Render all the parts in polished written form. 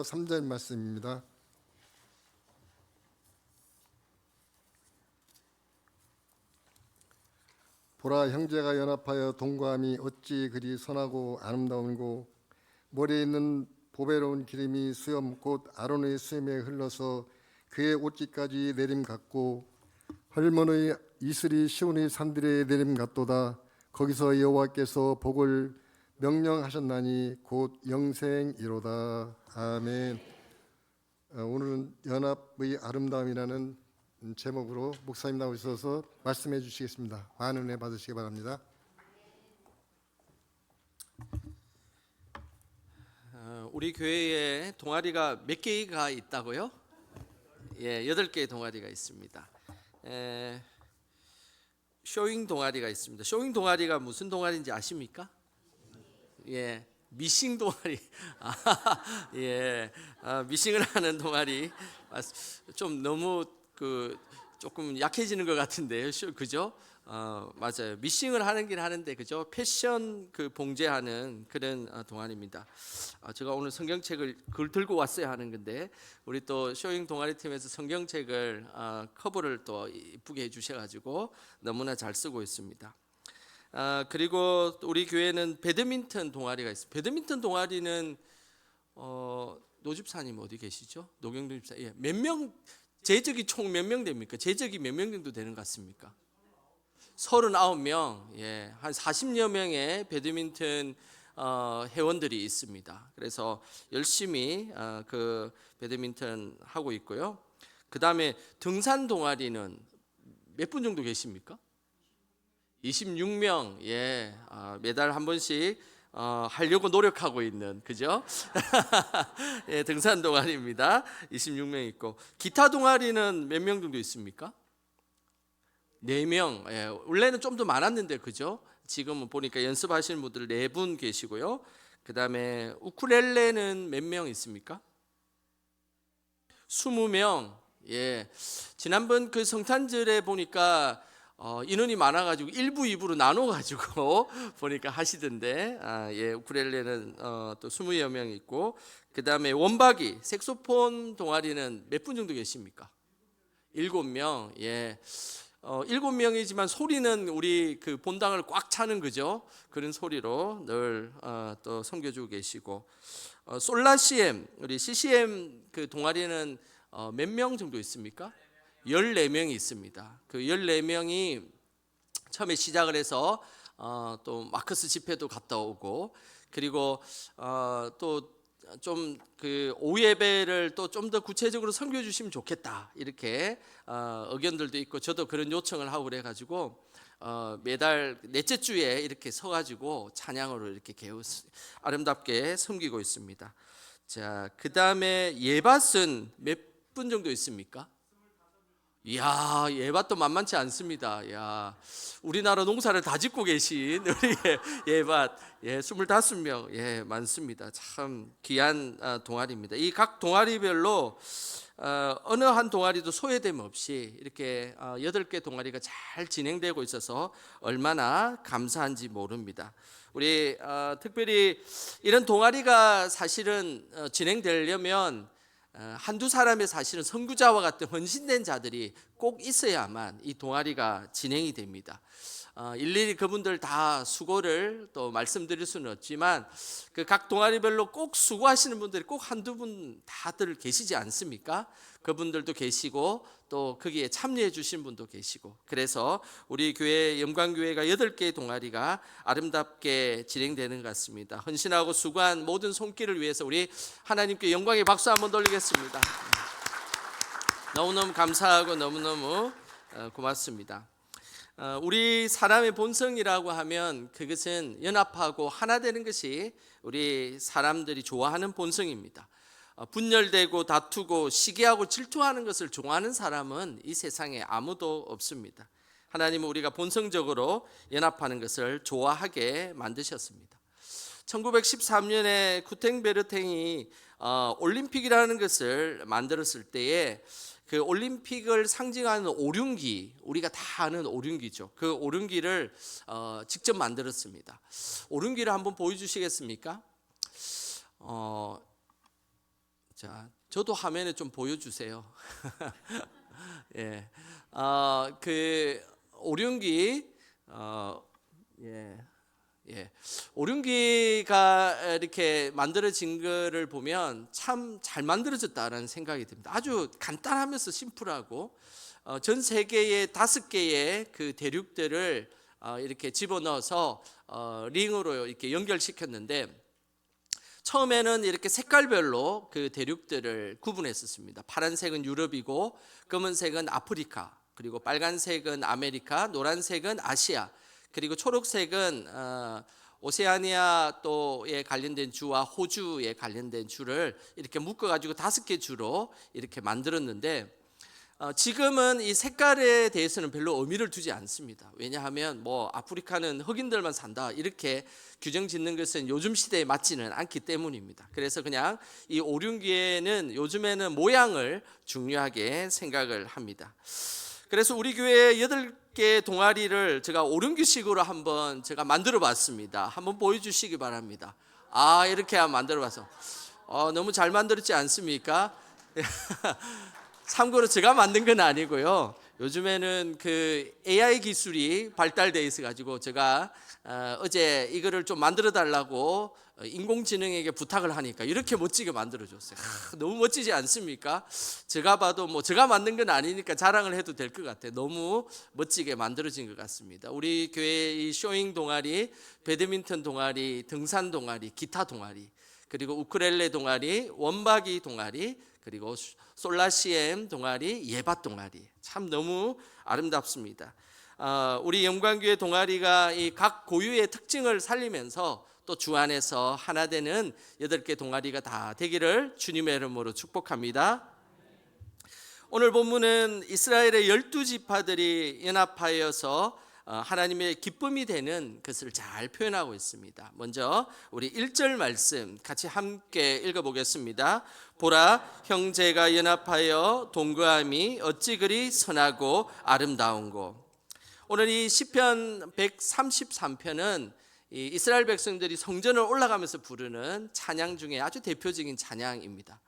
3절 말씀입니다. 보라, 형제가 연합하여 동거함이 어찌 그리 선하고 아름다운고, 머리에 있는 보배로운 기름이 수염 곧 아론의 수염에 흘러서 그의 옷깃까지 내림 같고, 헐몬의 이슬이 시온의 산들에 내림 같도다. 거기서 여호와께서 복을 명령하셨나니 곧 영생이로다. 아멘. 오늘은 연합의 아름다움이라는 제목으로 목사님 나오셔서 말씀해 주시겠습니다. 많은 은혜 받으시기 바랍니다. 우리 교회에 동아리가 몇 개가 있다고요? 8개의 동아리가 있습니다. 쇼잉 동아리가 있습니다. 쇼잉 동아리가 무슨 동아리인지 아십니까? 미싱 동아리. 미싱을 하는 동아리. 좀 너무 조금 약해지는 것 같은데요, 그죠? 맞아요. 미싱을 하긴 하는데, 그죠? 패션 봉제하는 그런 동아리입니다. 제가 오늘 성경책을 그걸 들고 왔어야 하는 건데, 우리 또 쇼잉 동아리 팀에서 성경책을 커버를 또 이쁘게 해주셔가지고 너무나 잘 쓰고 있습니다. 그리고 우리 교회는 배드민턴 동아리가 있습니다. 배드민턴 동아리는 노집사님 어디 계시죠? 노경동 집사. 몇 명? 재적이 총 몇 명 됩니까? 재적이 몇 명 정도 되는 것 같습니까? 39명, 한 40여 명의 배드민턴 회원들이 있습니다. 그래서 열심히 그 배드민턴 하고 있고요. 그 다음에 등산 동아리는 몇 분 정도 계십니까? 26명, 매달 한 번씩 하려고 노력하고 있는, 그죠? 등산 동아리입니다. 26명 있고, 기타 동아리는 몇 명 정도 있습니까? 4명. 원래는 좀 더 많았는데, 그죠? 지금은 보니까 연습하시는 분들 4분 계시고요. 그 다음에 우쿨렐레는 몇 명 있습니까? 20명. 지난번 그 성탄절에 보니까 인원이 많아가지고 1부, 2부로 나눠가지고 보니까 하시던데, 우쿨렐레는 또 20여 명 있고, 그 다음에 원박이, 색소폰 동아리는 몇 분 정도 계십니까? 7명. 7명이지만 소리는 우리 그 본당을 꽉 차는, 그죠? 그런 소리로 늘 또 섬겨주고 계시고, 솔라CM, 우리 CCM 그 동아리는 몇 명 정도 있습니까? 14명이 있습니다. 그 14명이 처음에 시작을 해서 또 마커스 집회도 갔다 오고, 그리고 또 좀 그 오후 예배를 또 좀 더 구체적으로 섬겨 주시면 좋겠다, 이렇게 의견들도 있고, 저도 그런 요청을 하고 그래 가지고 매달 넷째 주에 이렇게 서 가지고 찬양으로 이렇게 아름답게 섬기고 있습니다. 자, 그다음에 예밭은 몇 분 정도 있습니까? 이야, 예밭도 만만치 않습니다. 우리나라 농사를 다 짓고 계신 우리 예밭 25명, 많습니다. 참 귀한 동아리입니다. 이 각 동아리별로 어느 한 동아리도 소외됨 없이 이렇게 8개 동아리가 잘 진행되고 있어서 얼마나 감사한지 모릅니다. 우리 특별히 이런 동아리가 사실은 진행되려면 한두 사람의 사실은 선구자와 같은 헌신된 자들이 꼭 있어야만 이 동아리가 진행이 됩니다. 일일이 그분들 다 수고를 또 말씀드릴 수는 없지만, 그 각 동아리별로 꼭 수고하시는 분들이 꼭 한두 분 다들 계시지 않습니까? 그분들도 계시고, 또 거기에 참여해 주신 분도 계시고, 그래서 우리 교회 영광교회가 8개의 동아리가 아름답게 진행되는 것 같습니다. 헌신하고 수고한 모든 손길을 위해서 우리 하나님께 영광의 박수 한번 돌리겠습니다. 너무너무 감사하고 너무너무 고맙습니다. 우리 사람의 본성이라고 하면 그것은 연합하고 하나 되는 것이 우리 사람들이 좋아하는 본성입니다. 분열되고 다투고 시기하고 질투하는 것을 좋아하는 사람은 이 세상에 아무도 없습니다. 하나님은 우리가 본성적으로 연합하는 것을 좋아하게 만드셨습니다. 1913년에 구텐베르탱이 올림픽이라는 것을 만들었을 때에 그 올림픽을 상징하는 오륜기, 우리가 다 아는 오륜기죠. 그 오륜기를 직접 만들었습니다. 오륜기를 한번 보여주시겠습니까? 자, 저도 화면에 좀 보여주세요. 예, 그 오륜기, 예, 예, 오륜기가 이렇게 만들어진 거를 보면 참 잘 만들어졌다라는 생각이 듭니다. 아주 간단하면서 심플하고 전 세계의 5개의 그 대륙들을 이렇게 집어넣어서 링으로 이렇게 연결시켰는데, 처음에는 이렇게 색깔별로 그 대륙들을 구분했었습니다. 파란색은 유럽이고, 검은색은 아프리카, 그리고 빨간색은 아메리카, 노란색은 아시아, 그리고 초록색은 오세아니아 또에 관련된 주와 호주에 관련된 주를 이렇게 묶어가지고 5개 주로 이렇게 만들었는데, 지금은 이 색깔에 대해서는 별로 의미를 두지 않습니다. 왜냐하면 뭐 아프리카는 흑인들만 산다 이렇게 규정 짓는 것은 요즘 시대에 맞지는 않기 때문입니다. 그래서 그냥 이 오륜기에는 요즘에는 모양을 중요하게 생각을 합니다. 그래서 우리 교회 8개 동아리를 제가 오륜기식으로 한번 제가 만들어 봤습니다. 한번 보여주시기 바랍니다. 이렇게 한번 만들어 봐서 너무 잘 만들었지 않습니까? 참고로 제가 만든 건 아니고요. 요즘에는 그 AI 기술이 발달돼 있어 가지고 제가 어제 이거를 좀 만들어 달라고 인공지능에게 부탁을 하니까 이렇게 멋지게 만들어 줬어요. 너무 멋지지 않습니까? 제가 봐도 뭐 제가 만든 건 아니니까 자랑을 해도 될 것 같아요. 너무 멋지게 만들어진 것 같습니다. 우리 교회 이 쇼잉 동아리, 배드민턴 동아리, 등산 동아리, 기타 동아리, 그리고 우쿨렐레 동아리, 원박이 동아리, 그리고 솔라CM 동아리, 예밭 동아리, 참 너무 아름답습니다. 우리 영광교회 동아리가 이 각 고유의 특징을 살리면서 또 주 안에서 하나 되는 8개 동아리가 다 되기를 주님의 이름으로 축복합니다. 오늘 본문은 이스라엘의 12지파들이 연합하여서 하나님의 기쁨이 되는 것을 잘 표현하고 있습니다. 먼저 우리 1절 말씀 같이 함께 읽어보겠습니다. 보라, 형제가 연합하여 동거함이 어찌 그리 선하고 아름다운고. 오늘 이 시편 133편은 이스라엘 백성들이 성전을 올라가면서 부르는 찬양 중에 아주 대표적인 찬양입니다.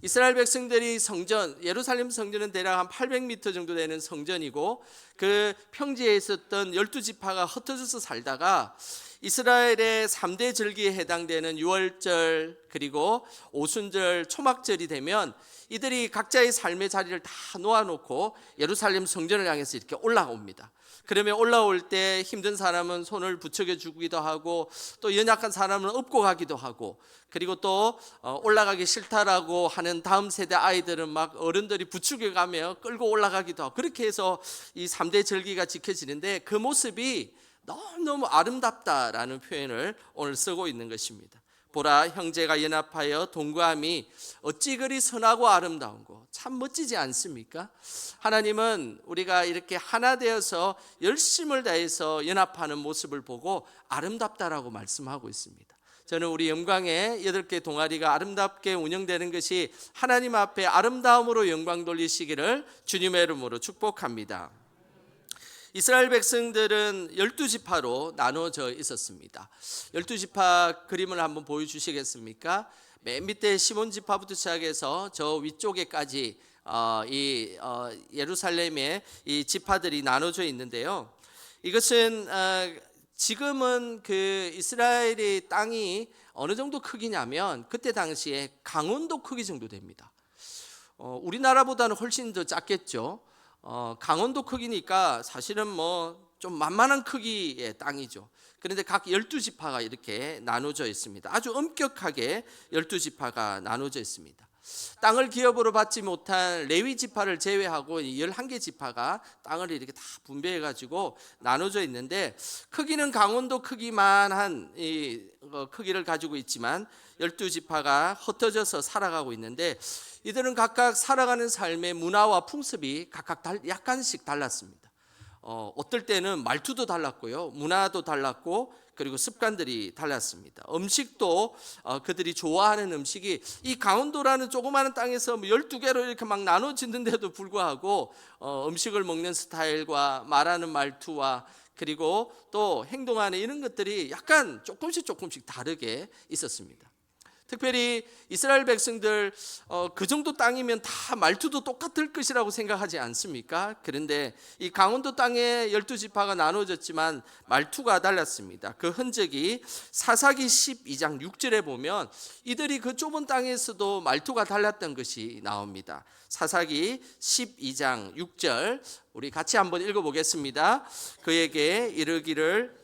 이스라엘 백성들이 성전, 예루살렘 성전은 대략 한 800m 정도 되는 성전이고, 그 평지에 있었던 12지파가 흩어져서 살다가 이스라엘의 3대 절기에 해당되는 유월절, 그리고 오순절, 초막절이 되면 이들이 각자의 삶의 자리를 다 놓아놓고 예루살렘 성전을 향해서 이렇게 올라옵니다. 그러면 올라올 때 힘든 사람은 손을 부축해 주기도 하고, 또 연약한 사람은 업고 가기도 하고, 그리고 또 올라가기 싫다라고 하는 다음 세대 아이들은 막 어른들이 부축해 가며 끌고 올라가기도 하고, 그렇게 해서 이 3대 절기가 지켜지는데, 그 모습이 너무너무 아름답다라는 표현을 오늘 쓰고 있는 것입니다. 보라, 형제가 연합하여 동거함이 어찌 그리 선하고 아름다운고. 참 멋지지 않습니까? 하나님은 우리가 이렇게 하나 되어서 열심을 다해서 연합하는 모습을 보고 아름답다라고 말씀하고 있습니다. 저는 우리 영광의 8개 동아리가 아름답게 운영되는 것이 하나님 앞에 아름다움으로 영광 돌리시기를 주님의 이름으로 축복합니다. 이스라엘 백성들은 12지파로 나눠져 있었습니다. 12지파 그림을 한번 보여주시겠습니까? 맨 밑에 시몬지파부터 시작해서 저 위쪽에까지 예루살렘의 이 지파들이 나눠져 있는데요. 이것은 지금은 그 이스라엘의 땅이 어느 정도 크기냐면 그때 당시에 강원도 크기 정도 됩니다. 우리나라보다는 훨씬 더 작겠죠. 강원도 크기니까 사실은 뭐 좀 만만한 크기의 땅이죠. 그런데 각 12지파가 이렇게 나눠져 있습니다. 아주 엄격하게 12지파가 나눠져 있습니다. 땅을 기업으로 받지 못한 레위 지파를 제외하고 11개 지파가 땅을 이렇게 다 분배해 가지고 나눠져 있는데, 크기는 강원도 크기만한 이 크기를 가지고 있지만 12지파가 흩어져서 살아가고 있는데, 이들은 각각 살아가는 삶의 문화와 풍습이 각각 약간씩 달랐습니다. 어떨 때는 말투도 달랐고요, 문화도 달랐고, 그리고 습관들이 달랐습니다. 음식도 그들이 좋아하는 음식이 이 강원도라는 조그마한 땅에서 12개로 이렇게 막 나눠지는데도 불구하고 음식을 먹는 스타일과 말하는 말투와 그리고 또 행동하는 이런 것들이 약간 조금씩 다르게 있었습니다. 특별히 이스라엘 백성들 그 정도 땅이면 다 말투도 똑같을 것이라고 생각하지 않습니까? 그런데 이 강원도 땅에 12지파가 나눠졌지만 말투가 달랐습니다. 그 흔적이 사사기 12장 6절에 보면 이들이 그 좁은 땅에서도 말투가 달랐던 것이 나옵니다. 사사기 12장 6절 우리 같이 한번 읽어보겠습니다. 그에게 이르기를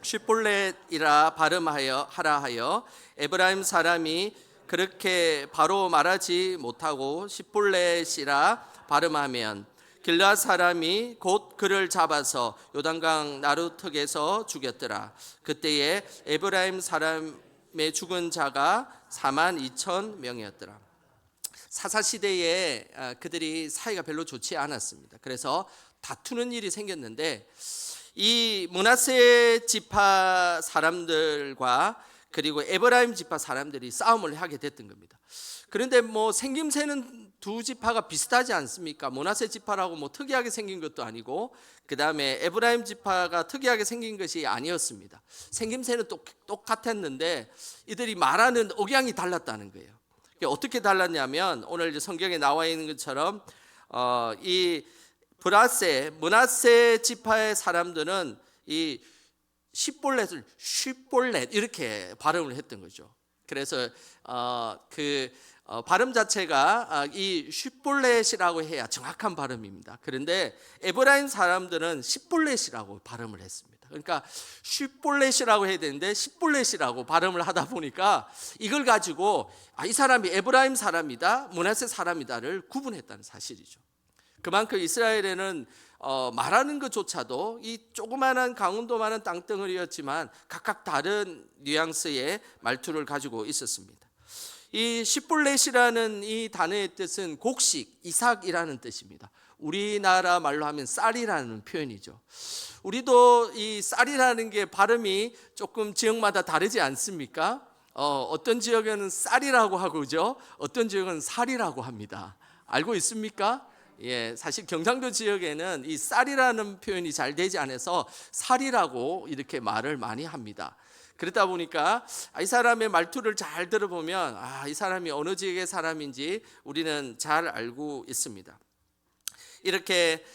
쉿볼렛이라 발음하여 하라 하여 에브라임 사람이 그렇게 바로 말하지 못하고 쉿볼렛이라 발음하면 길르앗 사람이 곧 그를 잡아서 요단강 나루턱에서 죽였더라. 그때에 에브라임 사람의 죽은 자가 42,000명이었더라. 사사 시대에 그들이 사이가 별로 좋지 않았습니다. 그래서 다투는 일이 생겼는데 이 므낫세 지파 사람들과 그리고 에브라임 지파 사람들이 싸움을 하게 됐던 겁니다. 그런데 뭐 생김새는 두 지파가 비슷하지 않습니까? 므낫세 지파라고 뭐 특이하게 생긴 것도 아니고 그 다음에 에브라임 지파가 특이하게 생긴 것이 아니었습니다. 생김새는 똑같았는데 이들이 말하는 억양이 달랐다는 거예요. 어떻게 달랐냐면 오늘 성경에 나와 있는 것처럼 이 므낫세 지파의 사람들은 이 쉿볼렛을 쉿볼렛 이렇게 발음을 했던 거죠. 그래서 발음 자체가 이 쉿볼렛이라고 해야 정확한 발음입니다. 그런데 에브라임 사람들은 쉿볼렛이라고 발음을 했습니다. 그러니까 쉿볼렛이라고 해야 되는데 쉿볼렛이라고 발음을 하다 보니까 이걸 가지고 이 사람이 에브라임 사람이다, 므낫세 사람이다를 구분했다는 사실이죠. 그만큼 이스라엘에는 말하는 것조차도 이 조그마한 강원도만한 땅덩어리였지만 각각 다른 뉘앙스의 말투를 가지고 있었습니다. 이 쉿볼렛이라는 이 단어의 뜻은 곡식, 이삭이라는 뜻입니다. 우리나라 말로 하면 쌀이라는 표현이죠. 우리도 이 쌀이라는 게 발음이 조금 지역마다 다르지 않습니까? 어떤 지역에는 쌀이라고 하고 그죠? 어떤 지역은 살이라고 합니다. 알고 있습니까? 예, 사실 경상도 지역에는 이 쌀이라는 표현이 잘 되지 않아서 살이라고 이렇게 말을 많이 합니다. 그러다 보니까 이 사람의 말투를 잘 들어보면 이 사람이 어느 지역의 사람인지 우리는 잘 알고 있습니다. 이렇게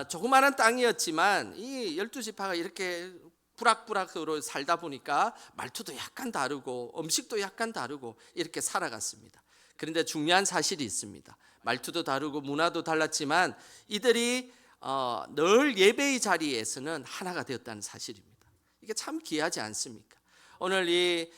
조그마한 땅이었지만 이 12지파가 이렇게 부락부락으로 살다 보니까 말투도 약간 다르고 음식도 약간 다르고 이렇게 살아갔습니다. 그런데 중요한 사실이 있습니다. 말투도 다르고 문화도 달랐지만 이들이 늘 예배의 자리에서는 하나가 되었다는 사실입니다. 이게 참 귀하지 않습니까? 오늘 이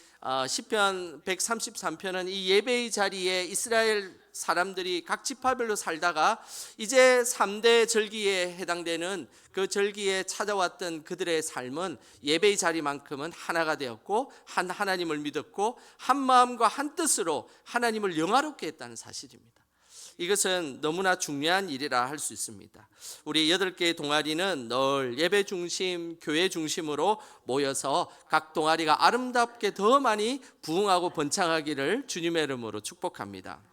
시편 133편은 이 예배의 자리에 이스라엘 사람들이 각 지파별로 살다가 이제 3대 절기에 해당되는 그 절기에 찾아왔던 그들의 삶은 예배의 자리만큼은 하나가 되었고 하나님을 믿었고 한 마음과 한 뜻으로 하나님을 영화롭게 했다는 사실입니다. 이것은 너무나 중요한 일이라 할 수 있습니다. 우리 8개의 동아리는 늘 예배 중심, 교회 중심으로 모여서 각 동아리가 아름답게 더 많이 부흥하고 번창하기를 주님의 이름으로 축복합니다.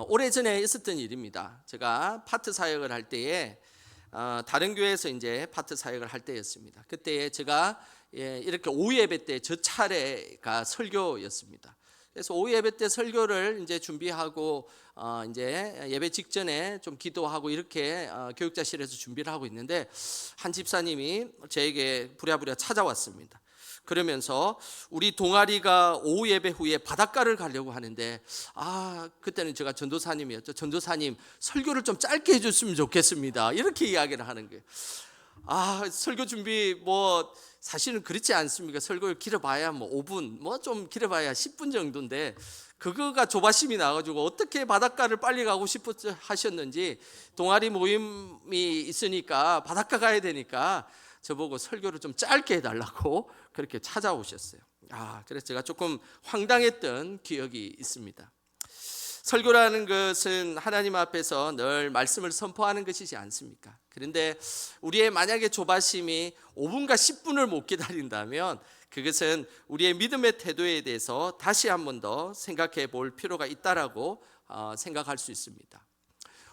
오래전에 있었던 일입니다. 제가 파트 사역을 할 때에 다른 교회에서 이제 파트 사역을 할 때였습니다. 그때 제가 이렇게 오후 예배 때 저 차례가 설교였습니다. 그래서 오후 예배 때 설교를 이제 준비하고 이제 예배 직전에 좀 기도하고 이렇게 교육자실에서 준비를 하고 있는데 한 집사님이 저에게 부랴부랴 찾아왔습니다. 그러면서 우리 동아리가 오후 예배 후에 바닷가를 가려고 하는데 그때는 제가 전도사님이었죠. 전도사님 설교를 좀 짧게 해줬으면 좋겠습니다. 이렇게 이야기를 하는 거예요. 설교 준비 뭐 사실은 그렇지 않습니까? 설교를 길어봐야 뭐 5분, 뭐 좀 길어봐야 10분 정도인데 그거가 조바심이 나가지고 어떻게 바닷가를 빨리 가고 싶어 하셨는지 동아리 모임이 있으니까 바닷가 가야 되니까 저보고 설교를 좀 짧게 해달라고 그렇게 찾아오셨어요. 그래서 제가 조금 황당했던 기억이 있습니다. 설교라는 것은 하나님 앞에서 늘 말씀을 선포하는 것이지 않습니까? 그런데 우리의 만약에 조바심이 5분과 10분을 못 기다린다면 그것은 우리의 믿음의 태도에 대해서 다시 한 번 더 생각해 볼 필요가 있다라고 생각할 수 있습니다.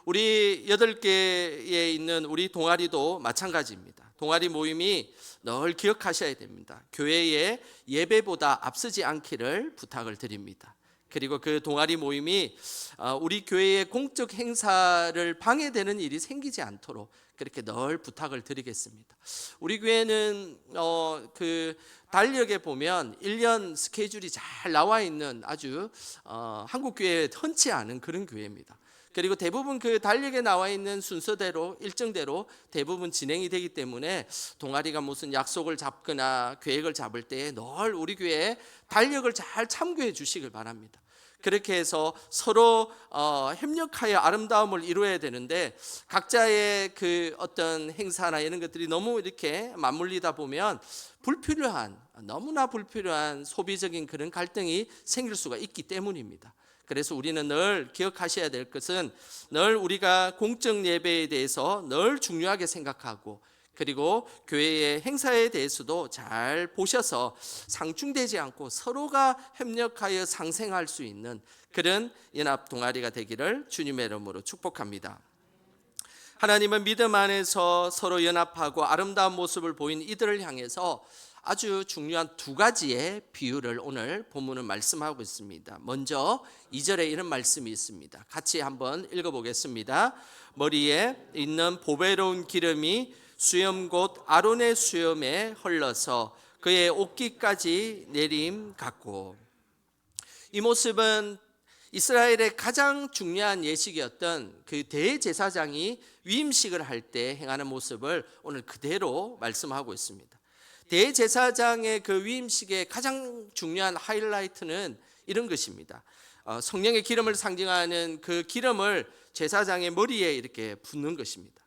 우리 8개에 있는 우리 동아리도 마찬가지입니다. 동아리 모임이 늘 기억하셔야 됩니다. 교회의 예배보다 앞서지 않기를 부탁을 드립니다. 그리고 그 동아리 모임이 우리 교회의 공적 행사를 방해되는 일이 생기지 않도록 그렇게 늘 부탁을 드리겠습니다. 우리 교회는 그 달력에 보면 1년 스케줄이 잘 나와 있는 아주 한국 교회에 흔치 않은 그런 교회입니다. 그리고 대부분 그 달력에 나와 있는 순서대로 일정대로 대부분 진행이 되기 때문에 동아리가 무슨 약속을 잡거나 계획을 잡을 때 늘 우리 교회에 달력을 잘 참고해 주시길 바랍니다. 그렇게 해서 서로 협력하여 아름다움을 이루어야 되는데 각자의 그 어떤 행사나 이런 것들이 너무 이렇게 맞물리다 보면 너무나 불필요한 소비적인 그런 갈등이 생길 수가 있기 때문입니다. 그래서 우리는 늘 기억하셔야 될 것은 늘 우리가 공적 예배에 대해서 늘 중요하게 생각하고 그리고 교회의 행사에 대해서도 잘 보셔서 상충되지 않고 서로가 협력하여 상생할 수 있는 그런 연합 동아리가 되기를 주님의 이름으로 축복합니다. 하나님은 믿음 안에서 서로 연합하고 아름다운 모습을 보인 이들을 향해서 아주 중요한 2가지의 비유를 오늘 본문은 말씀하고 있습니다. 먼저 2절에 이런 말씀이 있습니다. 같이 한번 읽어보겠습니다. 머리에 있는 보배로운 기름이 수염 곧 아론의 수염에 흘러서 그의 옷깃까지 내림 같고. 이 모습은 이스라엘의 가장 중요한 예식이었던 그 대제사장이 위임식을 할 때 행하는 모습을 오늘 그대로 말씀하고 있습니다. 대제사장의 그 위임식의 가장 중요한 하이라이트는 이런 것입니다. 성령의 기름을 상징하는 그 기름을 제사장의 머리에 이렇게 붓는 것입니다.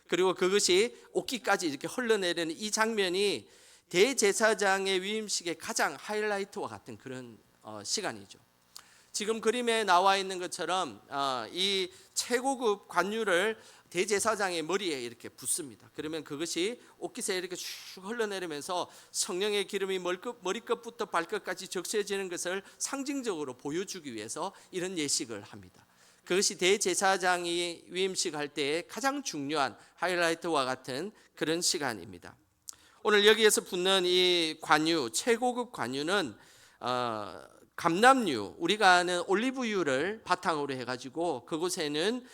그리고 그것이 옷깃까지 이렇게 흘러내리는 이 장면이 대제사장의 위임식의 가장 하이라이트와 같은 그런 시간이죠. 지금 그림에 나와 있는 것처럼 이 최고급 관유를 대제사장의 머리에 이렇게 붓습니다. 그러면 그것이 옷깃에 이렇게 쭉 흘러내리면서 성령의 기름이 머리끝부터 발끝까지 적셔지는 것을 상징적으로 보여주기 위해서 이런 예식을 합니다. 그것이 대제사장이 위임식 할 때의 가장 중요한 하이라이트와 같은 그런 시간입니다. 오늘 여기에서 붓는 이 관유, 최고급 관유는 감람유, 우리가 아는 올리브유를 바탕으로 해가지고 그곳에는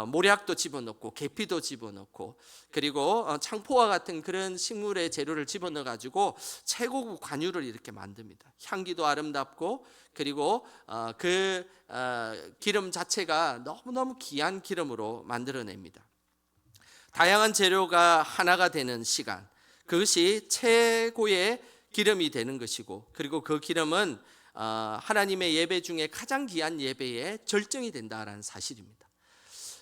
모략도 집어넣고 계피도 집어넣고 그리고 창포와 같은 그런 식물의 재료를 집어넣어가지고 최고급 관유를 이렇게 만듭니다. 향기도 아름답고 그리고 그 기름 자체가 너무너무 귀한 기름으로 만들어냅니다. 다양한 재료가 하나가 되는 시간, 그것이 최고의 기름이 되는 것이고 그리고 그 기름은 하나님의 예배 중에 가장 귀한 예배의 절정이 된다라는 사실입니다.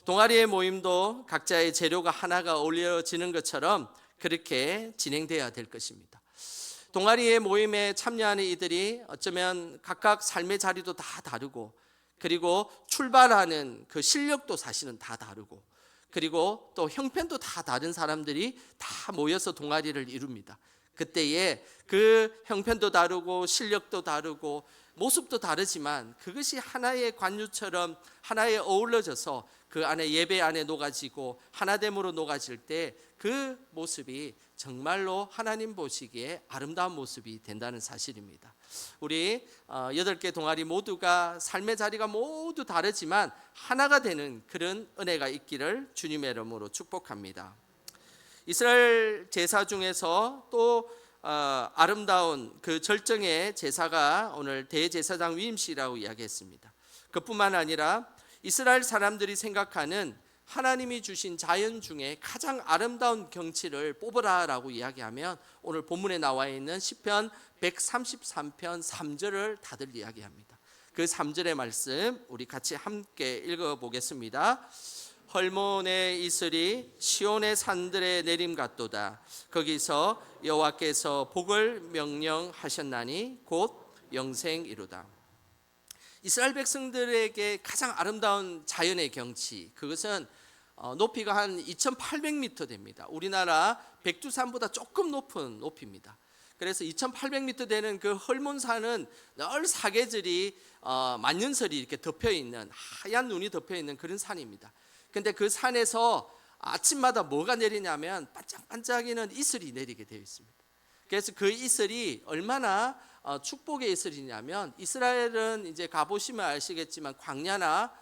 동아리의 모임도 각자의 재료가 하나가 어울려지는 것처럼 그렇게 진행돼야 될 것입니다. 동아리의 모임에 참여하는 이들이 어쩌면 각각 삶의 자리도 다 다르고 그리고 출발하는 그 실력도 사실은 다 다르고 그리고 또 형편도 다 다른 사람들이 다 모여서 동아리를 이룹니다. 그때에 그 형편도 다르고 실력도 다르고 모습도 다르지만 그것이 하나의 관유처럼 하나에 어우러져서 그 안에 예배 안에 녹아지고 하나됨으로 녹아질 때 그 모습이 정말로 하나님 보시기에 아름다운 모습이 된다는 사실입니다. 우리 8개 동아리 모두가 삶의 자리가 모두 다르지만 하나가 되는 그런 은혜가 있기를 주님의 이름으로 축복합니다. 이스라엘 제사 중에서 또 아름다운 그 절정의 제사가 오늘 대제사장 위임식이라고 이야기했습니다. 그뿐만 아니라 이스라엘 사람들이 생각하는 하나님이 주신 자연 중에 가장 아름다운 경치를 뽑으라라고 이야기하면 오늘 본문에 나와 있는 시편 133편 3절을 다들 이야기합니다. 그 3절의 말씀 우리 같이 함께 읽어보겠습니다. 헐몬의 이슬이 시온의 산들에 내림 같도다. 거기서 여호와께서 복을 명령하셨나니 곧 영생이로다. 이스라엘 백성들에게 가장 아름다운 자연의 경치, 그것은 높이가 한 2,800m 됩니다. 우리나라 백두산보다 조금 높은 높이입니다. 그래서 2,800m 되는 그 헐몬산은 늘 사계절이 만년설이 이렇게 덮여 있는 하얀 눈이 덮여 있는 그런 산입니다. 근데 그 산에서 아침마다 뭐가 내리냐면 반짝반짝이는 이슬이 내리게 되어 있습니다. 그래서 그 이슬이 얼마나 축복의 이슬이냐면, 이스라엘은 이제 가보시면 아시겠지만 광야나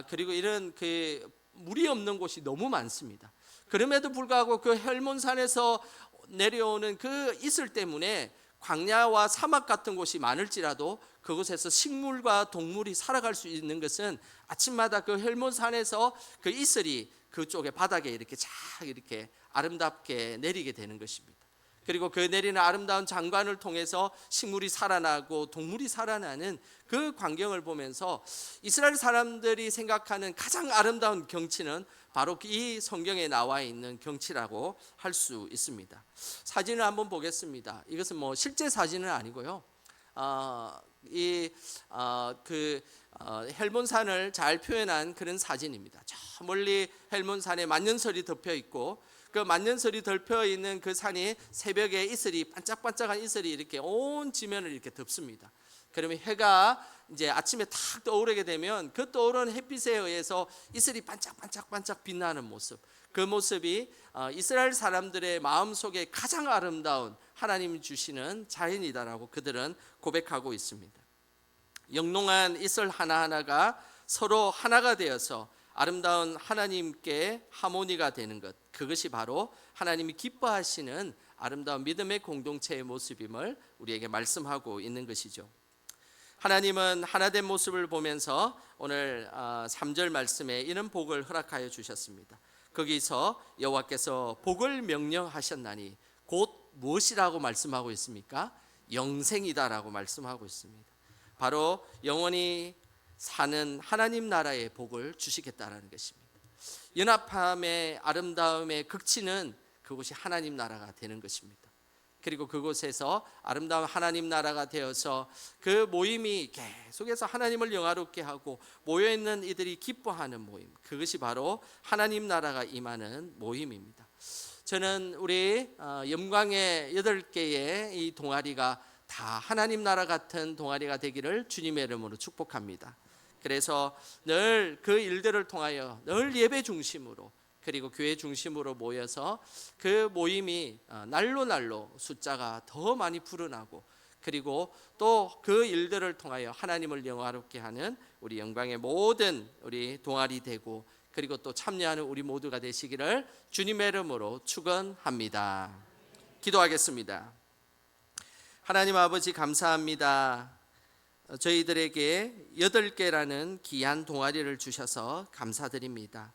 그리고 이런 그 물이 없는 곳이 너무 많습니다. 그럼에도 불구하고 그 헬몬산에서 내려오는 그 이슬 때문에 광야와 사막 같은 곳이 많을지라도 그곳에서 식물과 동물이 살아갈 수 있는 것은 아침마다 그 헬몬산에서 그 이슬이 그쪽에 바닥에 이렇게 쫙 이렇게 아름답게 내리게 되는 것입니다. 그리고 그 내리는 아름다운 장관을 통해서 식물이 살아나고 동물이 살아나는 그 광경을 보면서 이스라엘 사람들이 생각하는 가장 아름다운 경치는 바로 이 성경에 나와 있는 경치라고 할 수 있습니다. 사진을 한번 보겠습니다. 이것은 뭐 실제 사진은 아니고요. 헬몬산을 잘 표현한 그런 사진입니다. 저 멀리 헬몬산에 만년설이 덮여 있고, 그 만년설이 덮여 있는 그 산이 새벽에 이슬이 반짝반짝한 이슬이 이렇게 온 지면을 이렇게 덮습니다. 그러면 해가 이제 아침에 탁 떠오르게 되면 그 떠오르는 햇빛에 의해서 이슬이 반짝반짝 빛나는 모습, 그 모습이 이스라엘 사람들의 마음속에 가장 아름다운 하나님이 주시는 자연이다라고 그들은 고백하고 있습니다. 영롱한 이슬 하나하나가 서로 하나가 되어서 아름다운 하나님께 하모니가 되는 것, 그것이 바로 하나님이 기뻐하시는 아름다운 믿음의 공동체의 모습임을 우리에게 말씀하고 있는 것이죠. 하나님은 하나된 모습을 보면서 오늘 3절 말씀에 이런 복을 허락하여 주셨습니다. 거기서 여호와께서 복을 명령하셨나니 곧 무엇이라고 말씀하고 있습니까? 영생이다라고 말씀하고 있습니다. 바로 영원히 사는 하나님 나라의 복을 주시겠다라는 것입니다. 연합함의 아름다움의 극치는 그곳이 하나님 나라가 되는 것입니다. 그리고 그곳에서 아름다운 하나님 나라가 되어서 그 모임이 계속해서 하나님을 영화롭게 하고 모여있는 이들이 기뻐하는 모임, 그것이 바로 하나님 나라가 임하는 모임입니다. 저는 우리 영광의 8개의 이 동아리가 다 하나님 나라 같은 동아리가 되기를 주님의 이름으로 축복합니다. 그래서 늘 그 일들을 통하여 늘 예배 중심으로 그리고 교회 중심으로 모여서 그 모임이 날로 숫자가 더 많이 불어나고, 그리고 또 그 일들을 통하여 하나님을 영화롭게 하는 우리 영광의 모든 우리 동아리 되고, 그리고 또 참여하는 우리 모두가 되시기를 주님의 이름으로 축원합니다. 기도하겠습니다. 하나님 아버지, 감사합니다. 저희들에게 8개라는 귀한 동아리를 주셔서 감사드립니다.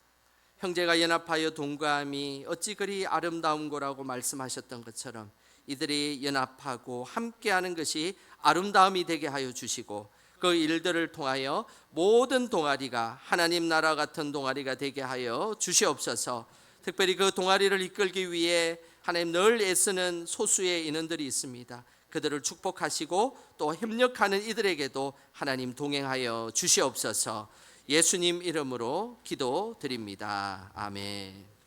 형제가 연합하여 동거함이 어찌 그리 아름다운 거라고 말씀하셨던 것처럼 이들이 연합하고 함께하는 것이 아름다움이 되게 하여 주시고, 그 일들을 통하여 모든 동아리가 하나님 나라 같은 동아리가 되게 하여 주시옵소서. 특별히 그 동아리를 이끌기 위해 하나님 늘 애쓰는 소수의 인원들이 있습니다. 그들을 축복하시고 또 협력하는 이들에게도 하나님 동행하여 주시옵소서. 예수님 이름으로 기도드립니다. 아멘.